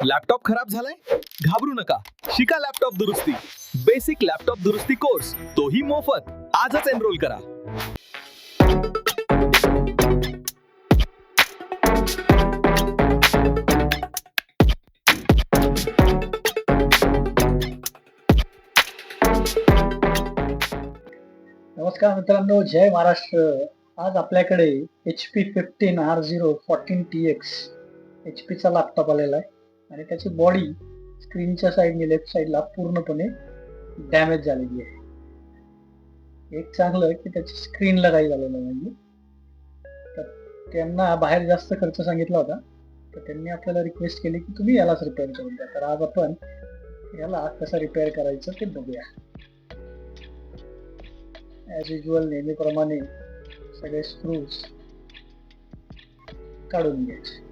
Laptop खराब झालाय? घाबरू नका, शिका लॅपटॉप दुरुस्ती. बेसिक लॅपटॉप दुरुस्ती कोर्स, तोही मोफत. आजच एनरोल करा. नमस्कार मित्रांनो, जय महाराष्ट्र. आज आपल्याकडे HP 15R0 14TX HP चा लॅपटॉप आलेला आहे आणि त्याची बॉडी स्क्रीनच्या साईडने लेफ्ट साईडला पूर्णपणे डॅमेज झालेली आहे. एक चांगलं की त्याची स्क्रीनला काही झालेलं नाही. तर त्यांना बाहेर जास्त खर्च सांगितला होता, तर त्यांनी आपल्याला रिक्वेस्ट केली की तुम्ही यालाच रिपेअर करून द्या. तर आज आपण याला कसं रिपेअर करायचं ते बघूया. ॲज युजल नेहमीप्रमाणे सगळे स्क्रूज काढून घ्यायचे.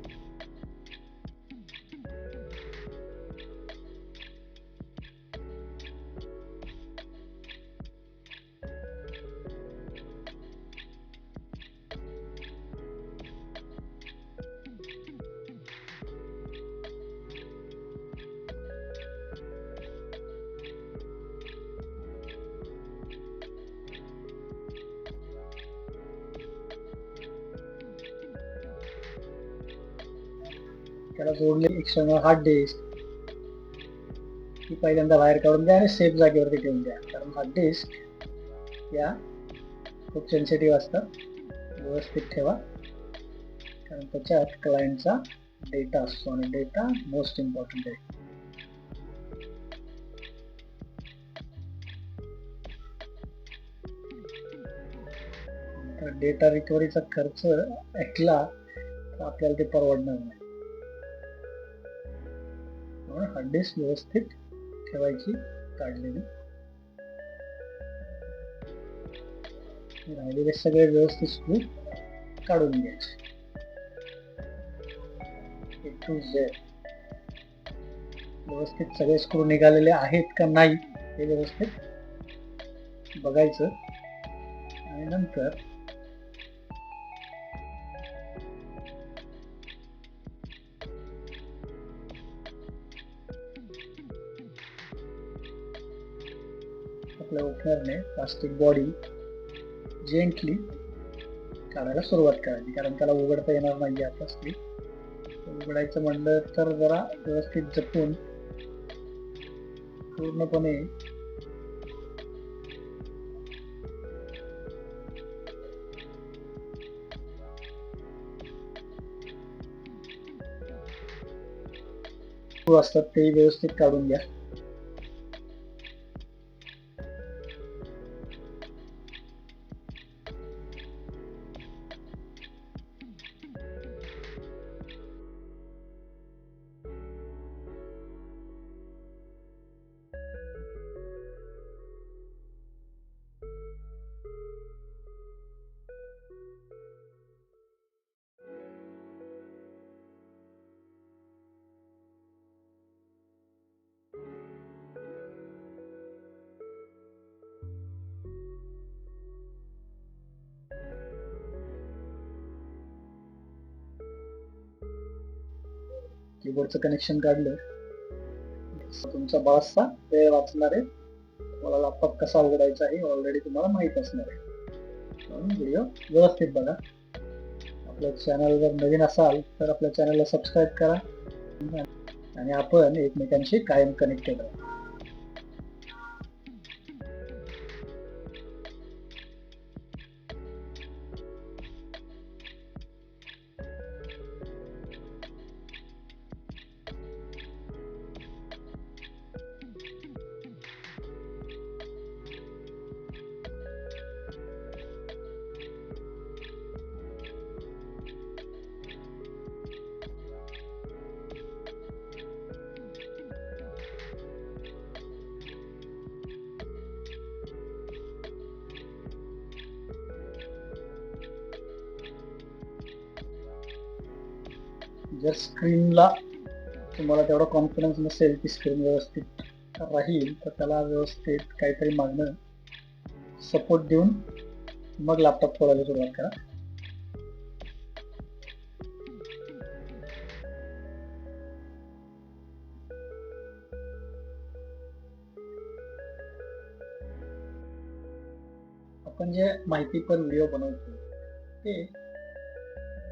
त्याला जोडले एक्सटर्नल हार्ड डिस्क ही पहिल्यांदा बाहेर काढून द्या आणि सेफ जागेवरती ठेवून द्या, कारण हार्ड डिस्क या खूप सेन्सिटिव्ह असतात. व्यवस्थित ठेवा, कारण त्याच्यात क्लायंटचा डेटा असतो आणि डेटा मोस्ट इम्पॉर्टंट आहे. तर डेटा रिकव्हरीचा खर्च ऐकला तर आपल्याला ते परवडणार नाही. हार्ड डिस्क व्यवस्थित ठेवायची काढलेली. राहिलेले सगळे व्यवस्थित स्क्रू काढून घ्यायचे A to Z. व्यवस्थित सगळे स्क्रू निघालेले आहेत का नाही हे व्यवस्थित बघायचं आणि नंतर आपल्या ओपनरने प्लास्टिक बॉडी जेंटली काढायला सुरुवात करायची, कारण त्याला उघडता येणार नाही आता स्क्रीन. उघडायचं म्हणलं तर जरा व्यवस्थित जपून पूर्णपणे असतात ते व्यवस्थित काढून घ्या. कीबोर्डचं कनेक्शन काढलं, तुमचा बराचसा वेळ वाचणार आहे. तुम्हाला लॅपटॉप कसा उघडायचा आहे ऑलरेडी तुम्हाला माहित असणार आहे, म्हणून व्हिडिओ व्यवस्थित बघा. आपल्या चॅनल जर नवीन असाल तर आपल्या चॅनलला सबस्क्राईब करा आणि आपण एकमेकांशी कायम कनेक्टेड राहू. जर स्क्रीनला तुम्हाला तेवढा कॉन्फिडन्स नसेल की स्क्रीन व्यवस्थित राहील, तर त्याला व्यवस्थित काहीतरी मागणं सपोर्ट देऊन मग लॅपटॉप खोलायला सुरुवात करा. आपण जे माहिती पण व्हिडिओ बनवतो ते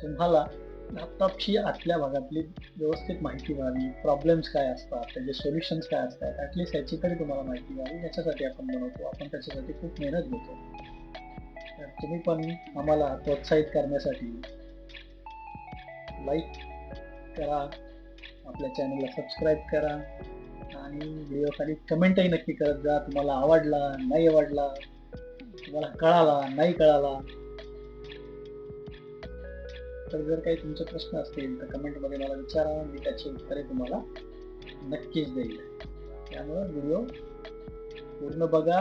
तुम्हाला लॅपटॉपची आतल्या भागातली व्यवस्थित माहिती व्हावी, प्रॉब्लेम्स काय असतात, त्याचे सोल्युशन्स काय असतात, ॲटलिस्ट याची तरी तुम्हाला माहिती व्हावी याच्यासाठी आपण बनवतो. आपण त्याच्यासाठी खूप मेहनत घेतो. तर तुम्ही पण आम्हाला प्रोत्साहित करण्यासाठी लाईक करा, आपल्या चॅनलला सबस्क्राईब करा आणि व्हिडिओ खाली कमेंटही नक्की करत जा. तुम्हाला आवडला, नाही आवडला, तुम्हाला कळाला, नाही कळाला. तर जर काही तुमचे प्रश्न असतील तर कमेंटमध्ये मला विचारा, मी त्याची उत्तरे तुम्हाला नक्कीच देईल. त्यामुळे व्हिडिओ पूर्ण बघा,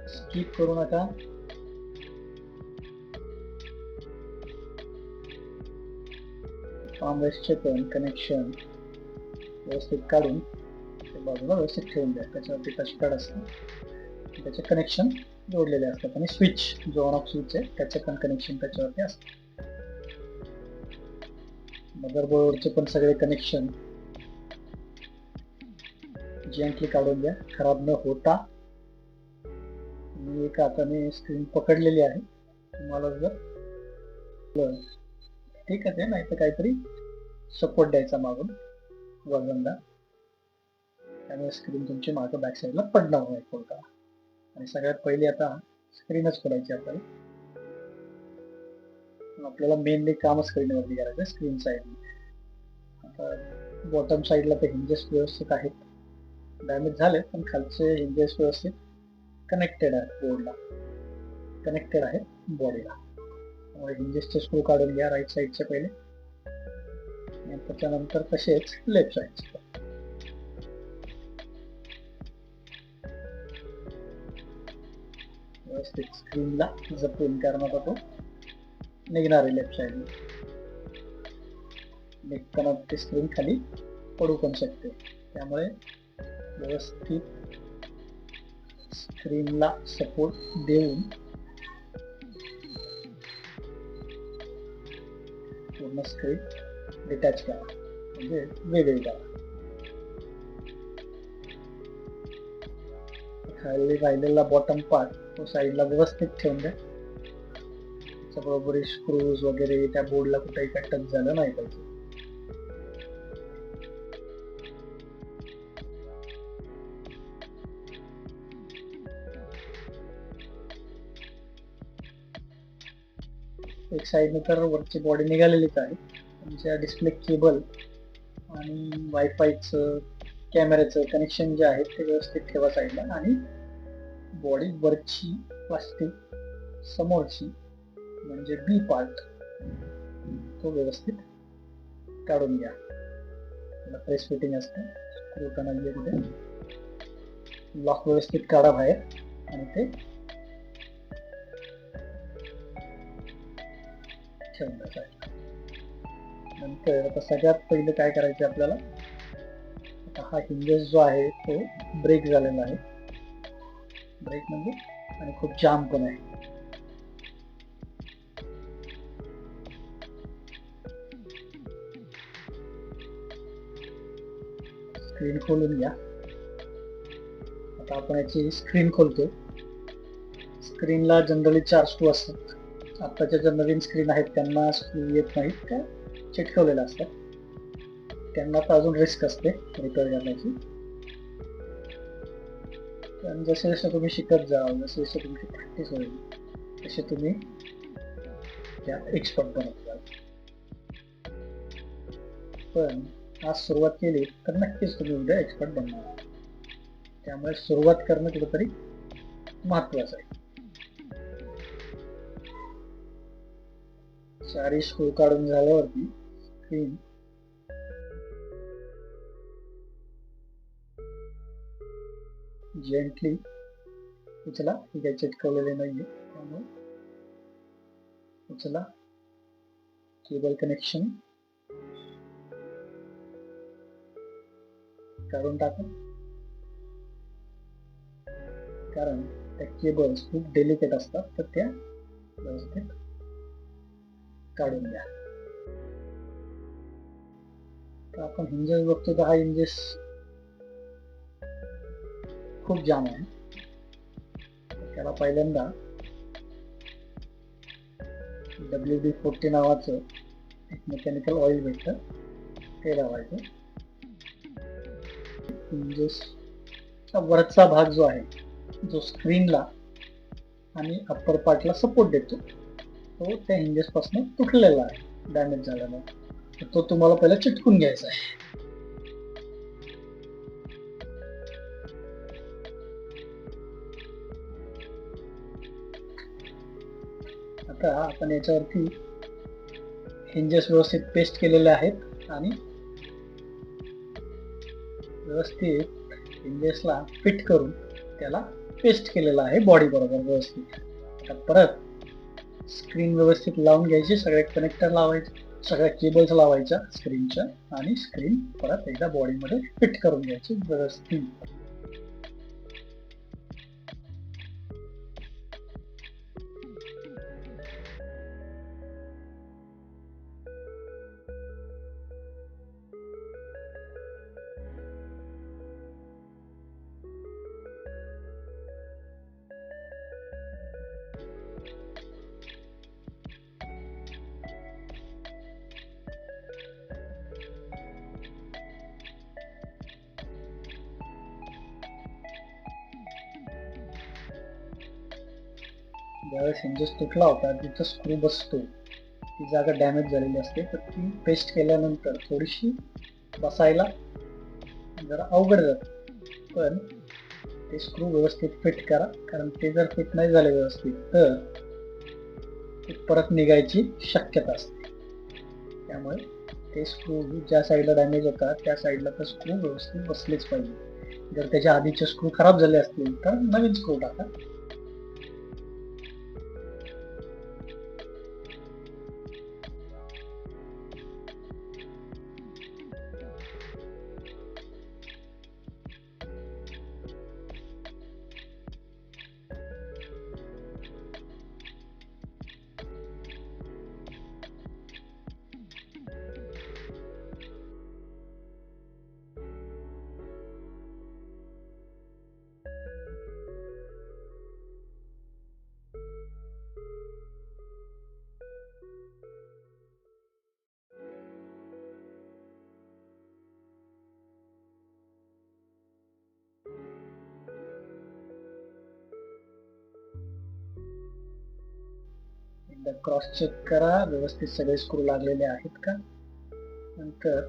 स्किप करू नका. आर्मरेस्टचे पण कनेक्शन व्यवस्थित काढून ते बाजूला व्यवस्थित ठेवून द्या. त्याच्यावरती टचपॅड असतं, त्याचे कनेक्शन जोडलेले असतात आणि स्विच जो ऑन ऑफ स्विच आहे त्याचे पण कनेक्शन त्याच्यावरती असतं. मदरबोर्डचे पण सगळे कनेक्शन जेंटली काढून द्या, खराब न होता. मी एका हाताने स्क्रीन पकडलेली आहे. तुम्हाला जर ठीक आहे नाही तर काहीतरी सपोर्ट द्यायचा मागून वजनला, त्यामुळे स्क्रीन तुमची मागं बॅक साईडला पडणार नाही कोणता. आणि सगळ्यात पहिले आता स्क्रीनच खोलायची आपल्याला. आपल्याला मेनली काम स्क्रीनवरती करायचं, स्क्रीन साईड. आता बॉटम साईडला ते हिंजेस व्यवस्थित आहेत, डॅमेज झाले पण खालचे हिंजेस व्यवस्थित कनेक्टेड आहेत, बोर्डला कनेक्टेड आहेत बॉडीला. त्यामुळे हिंजेसचे स्क्रू काढून घ्या राईट साईडचे पहिले, आणि त्याच्यानंतर तसेच लेफ्ट साईडचे. व्यवस्थित स्क्रीनला जपून, कारण आता तो निघणार आहे लेफ्ट साईडला. निघताना ते स्क्रीन खाली पडू पण शकते, त्यामुळे व्यवस्थित स्क्रीनला सपोर्ट देऊन पूर्ण स्क्रीन डिटॅच करा, म्हणजे वेगळी करा. खाली राहिलेला बॉटम पार्ट तो साईडला व्यवस्थित ठेवून द्या. त्याच्याबरोबर स्क्रूज वगैरे त्या बोर्डला कुठेही टच झालं नाही पाहिजे. एक साईडने तर वरची बॉडी निघालेलीच आहे. तुमच्या डिस्प्ले केबल आणि वायफायचं कॅमेऱ्याचं कनेक्शन जे आहे ते व्यवस्थित ठेवा साईडला, आणि बॉडी वरची प्लास्टिक समोरची म्हणजे बी पार्ट तो व्यवस्थित काढून घ्या. त्याला प्रेस फिटिंग असते, स्क्रू नाहीये कुठे. लॉक व्यवस्थित काढा बाहेर आणि ते ठेवून द्या. नंतर आता सगळ्यात पहिले काय करायचं आपल्याला, आता हा हिंजेस जो आहे तो ब्रेक झालेला आहे. ब्रेक म्हणजे आणि खूप जाम पण आहे. स्क्रीन खोलून घ्या. आता आपण याची स्क्रीन खोलतो. स्क्रीनला जनरली 4 स्क्रू असतात. आताच्या ज्या नवीन स्क्रीन आहेत त्यांना स्क्रू येत नाहीत, त्या चिटकवलेल्या असतात. त्यांना तर अजून रिस्क असते रिपेअर करण्याची. पण जसे जसे तुम्ही शिकत जाल, जसे जसे तुमची प्रॅक्टिस होईल, तसे तुम्ही त्यात एक्सपर्ट बनत जाल. पण आज सुरुवात केली तर नक्कीच तुम्ही उद्या एक्सपर्ट बनणार. त्यामुळे सुरुवात करणं कुठेतरी महत्वाचं आहे. 4 स्क्रू काढून झाल्यावरती स्क्रीन जेंटली उचला. ही काही चिटकवलेले नाहीये, त्यामुळे उचला. केबल कनेक्शन काढून टाका, कारण त्या केबल्स खूप डेलिकेट असतात, तर त्या व्यवस्थित काढून द्या. तर आपण हिंजेस बघतो, तर हा हिंजेस खूप जाम आहे. त्याला पहिल्यांदा WD-40 नावाचं एक मेकॅनिकल ऑइल भेटतं, ते लावायचं. हिंजेसचा वरचा भाग जो आहे, जो स्क्रीनला आणि अप्पर पार्टला सपोर्ट देतो, तो त्या हिंजेस पासून तुटलेला आहे, डॅमेज झालेला आहे. तर तो तुम्हाला पहिला चिटकून घ्यायचा आहे. आता आपण याच्यावरती हिंजेस व्यवस्थित पेस्ट केलेले आहेत आणि व्यवस्थित हिंजेसला फिट करून त्याला पेस्ट केलेला आहे बॉडी बरोबर व्यवस्थित. आता परत स्क्रीन व्यवस्थित लावून घ्यायची, सगळे कनेक्टर लावायचे, सगळ्या केबल्स लावायच्या स्क्रीनच्या आणि स्क्रीन परत एकदा बॉडीमध्ये फिट करून घ्यायची व्यवस्थित. ज्यावेळेस हिंजेस तुटला होता, जिथं स्क्रू बसतो ती जागा डॅमेज झालेली असते, तर ती पेस्ट केल्यानंतर थोडीशी बसायला जरा अवघड जाते. पण ते स्क्रू व्यवस्थित फिट करा, कारण ते जर फिट नाही झाले व्यवस्थित तर ते परत निघायची शक्यता असते. त्यामुळे ते स्क्रू ज्या साईडला डॅमेज होता त्या साईडला तर स्क्रू व्यवस्थित बसलेच पाहिजे. जर त्याच्या आधीचे स्क्रू खराब झाले असतील तर नवीन स्क्रू टाका. एकदा क्रॉस चेक करा, व्यवस्थित सगळे स्क्रू लागलेले आहेत का. नंतर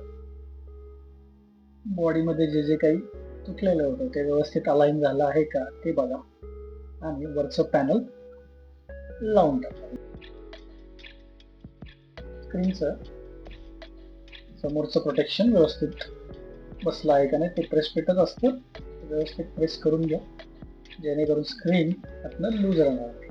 बॉडीमध्ये जे जे काही तुटलेलं होतं ते व्यवस्थित अलाइन झालं आहे का ते बघा आणि वरचं पॅनल लावून टाका. स्क्रीनचं समोरचं प्रोटेक्शन व्यवस्थित बसलं आहे का नाही ते प्रेस फिटच असतं, व्यवस्थित प्रेस करून घ्या, जेणेकरून स्क्रीन आपलं लूज राहणार नाही.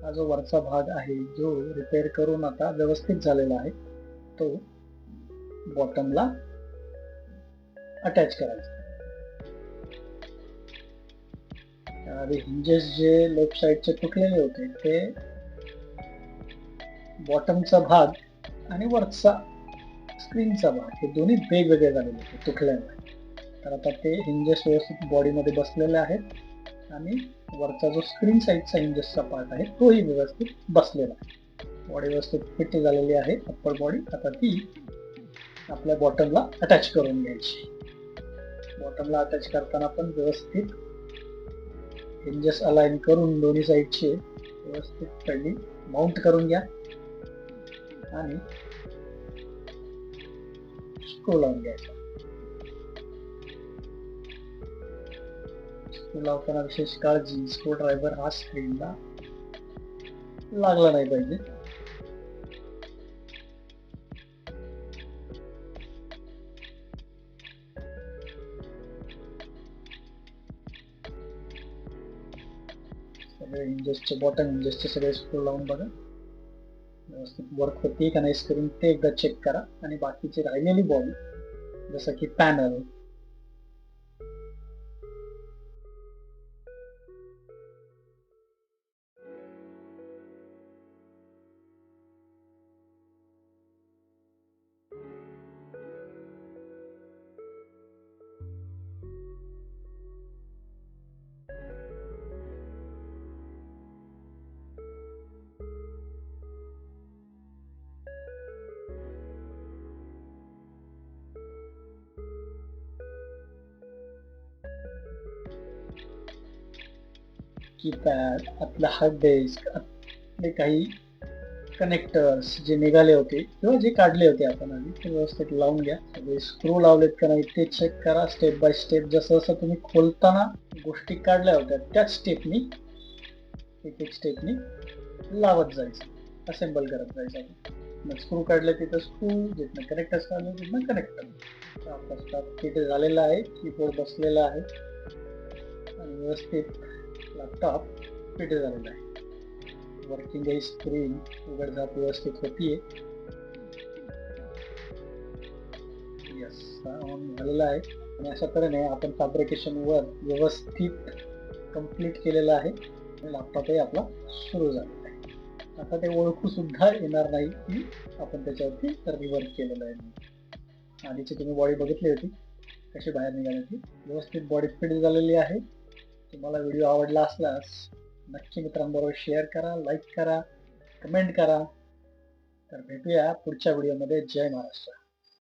हा जो वरचा भाग आहे जो रिपेअर करून आता व्यवस्थित झालेला आहे तो बॉटमला अटॅच करायचा. त्याआधी हिंजेस जे लेफ्ट साईडचे तुटलेले होते ते बॉटमचा भाग आणि वरचा स्क्रीनचा भाग हे दोन्ही वेगवेगळे झालेले होते तुटल्यामुळे. तर आता ते हिंजेस व्यवस्थित बॉडीमध्ये बसलेले आहेत आणि वरचा जो स्क्रीन साईडचा हिंजेसचा पार्ट आहे तोही व्यवस्थित बसलेला आहे. बॉडी व्यवस्थित फिट झालेली आहे अप्पर बॉडी. आता ती आपल्या बॉटमला अटॅच करून घ्यायची. बॉटमला अटॅच करताना पण व्यवस्थित हिंजेस अलाइन करून दोन्ही साईडचे व्यवस्थित पहिली माउंट करून घ्या आणि स्क्रू लावून घ्यायचा. स्क्रू लावताना विशेष काळजी, स्क्रू ड्रायव्हर हा स्क्रीनला लागला नाही पाहिजे. सगळे इंजेसचे बॉटम इंजेसचे सगळे स्क्रू लावून बघा व्यवस्थित वर्क होते का नाही स्क्रीन ते एकदा चेक करा. आणि बाकीची राहिलेली बॉडी जसं की पॅनल, कीपॅड, आपला हार्ड डिस्क, आपले काही कनेक्टर्स जे निघाले होते किंवा जे काढले होते आपण आधी ते व्यवस्थित लावून घ्या. सगळे स्क्रू लावलेत का नाही ते चेक करा. स्टेप बाय स्टेप जसं जसं तुम्ही खोलताना गोष्टी काढल्या होत्या त्याच स्टेपनी एक एक स्टेपनी लावत जायचं, असेंबल करत जायचं. मग स्क्रू काढले तिथं स्क्रू, जिथनं कनेक्टर्स काढले तिथनं कनेक्टर. आपला स्टाफ तिथे झालेला आहे, कीबोर्ड बसलेला आहे आणि व्यवस्थित लॅपटॉप फिट झालेला आहे. वर्किंग आहे, स्क्रीन उघडझाप व्यवस्थित होतीये. यस, ऑन झालेला आहे. आणि अशा तऱ्हेने आपण फॅब्रिकेशन वर व्यवस्थित कंप्लीट केलेलं आहे आणि लॅपटॉपही आपला सुरू झालेला आहे. आता ते ओळखू सुद्धा येणार नाही की आपण त्याच्यावरती रिवर्क केलेलं आहे. आधीची तुम्ही बॉडी बघितली होती कशी बाहेर निघाली होती. व्यवस्थित बॉडी फिट झालेली आहे. तुम्हाला व्हिडिओ आवडला असल्यास नक्की मित्रांबरोबर शेअर करा, लाईक करा, कमेंट करा. तर भेटूया पुढच्या व्हिडिओमध्ये. जय महाराष्ट्र.